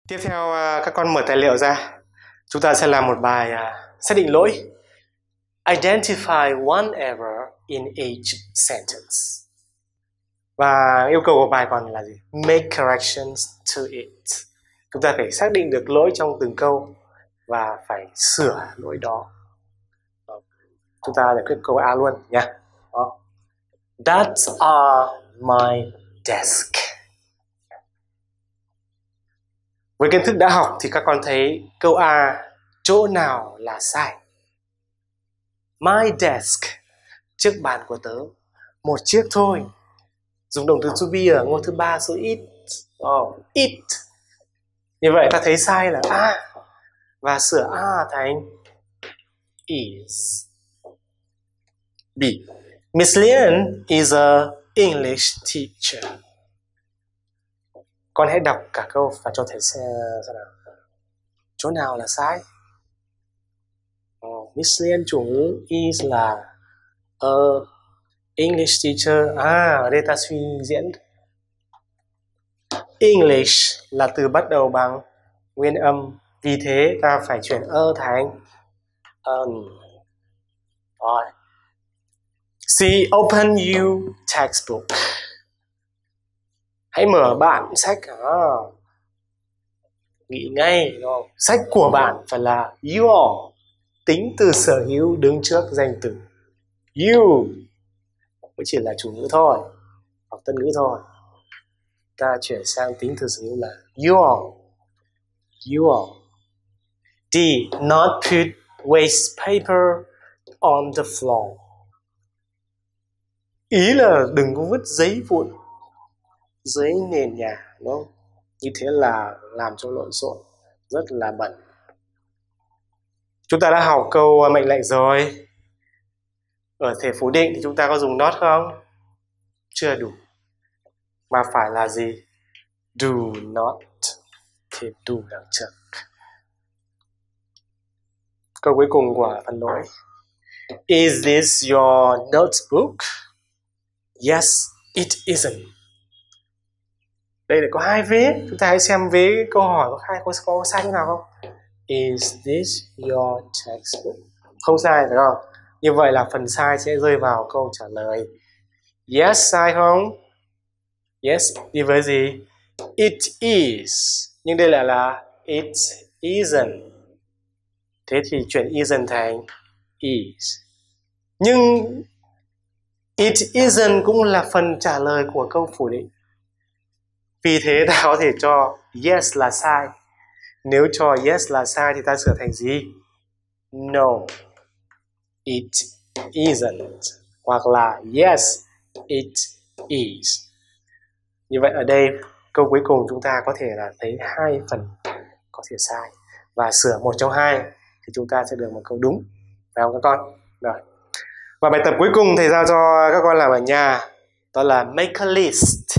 Tiếp theo các con mở tài liệu ra. Chúng ta sẽ làm một bài xác định lỗi. Identify one error in each sentence. Và yêu cầu của bài còn là gì? Make corrections to it. Chúng ta phải xác định được lỗi trong từng câu và phải sửa lỗi đó. Chúng ta giải quyết câu A luôn nha. That's my desk. Với kiến thức đã học thì các con thấy câu A chỗ nào là sai? My desk, chiếc bàn của tớ, một chiếc thôi. Dùng động từ to be ở ngôi thứ ba số it. It. Như vậy ta thấy sai là A và sửa A thành is. B. Miss Liên is a English teacher. Con hãy đọc cả câu và cho thầy xem nào. Chỗ nào là sai? Miss Liên chủ ngữ is là a English teacher. Ở đây ta suy diễn. English là từ bắt đầu bằng nguyên âm. Vì thế ta phải chuyển thành an. Rồi. C. Open your textbook. Hãy mở bạn sách. Nghĩ ngay. Sách của bạn phải là your. Tính từ sở hữu đứng trước danh từ. You mới chỉ là chủ ngữ thôi, hoặc tân ngữ thôi. Ta chuyển sang tính từ sở hữu là your. Your. D. Not put waste paper on the floor. Ý là đừng có vứt giấy vụn dưới nền nhà, đúng không? Như thế là làm cho lộn xộn, rất là bẩn. Chúng ta đã học câu mệnh lệnh rồi. Ở thể phủ định thì chúng ta có dùng not không? Chưa đủ. Mà phải là gì? Do not. Thì do đằng trước. Câu cuối cùng của phần lỗi. Is this your notebook? Yes, it isn't. Đây là có hai vế. Chúng ta hãy xem vế câu hỏi có sai chỗ nào không? Is this your textbook? Không sai phải không? Như vậy là phần sai sẽ rơi vào câu trả lời. Yes, sai không? Yes, đi với gì? It is. Nhưng đây lại là it isn't. Thế thì chuyển isn't thành is. Nhưng it isn't cũng là phần trả lời của câu phủ định. Vì thế ta có thể cho yes là sai. Nếu cho yes là sai thì ta sửa thành gì? No, it isn't. Hoặc là yes, it is. Như vậy ở đây câu cuối cùng chúng ta có thể là thấy hai phần có thể sai. Và sửa một trong hai thì chúng ta sẽ được một câu đúng. Phải không các con? Rồi. Và bài tập cuối cùng thầy giao cho các con làm ở nhà. Đó là make a list.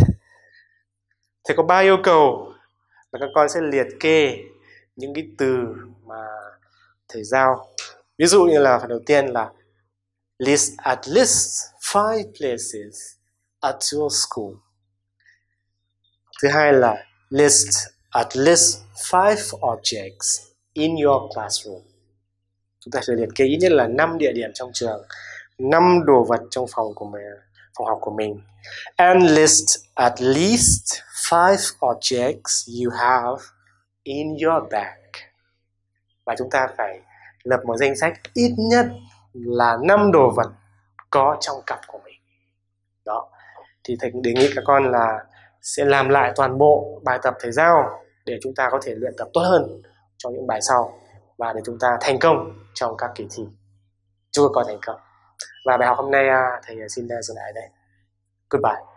Thầy có 3 yêu cầu là các con sẽ liệt kê những cái từ mà thầy giao. Ví dụ như là phần đầu tiên là list at least 5 places at your school. Thứ hai là list at least 5 objects in your classroom. Chúng ta sẽ liệt kê ít nhất là 5 địa điểm trong trường, 5 đồ vật trong phòng học của mình. And list at least 5 objects you have in your bag. Và chúng ta phải lập một danh sách ít nhất là 5 đồ vật có trong cặp của mình. Đó. Thì thầy đề nghị các con là sẽ làm lại toàn bộ bài tập thầy giao để chúng ta có thể luyện tập tốt hơn trong những bài sau và để chúng ta thành công trong các kỳ thi. Chúc các con thành công. Và bài học hôm nay thầy xin dừng lại ở đây. Goodbye.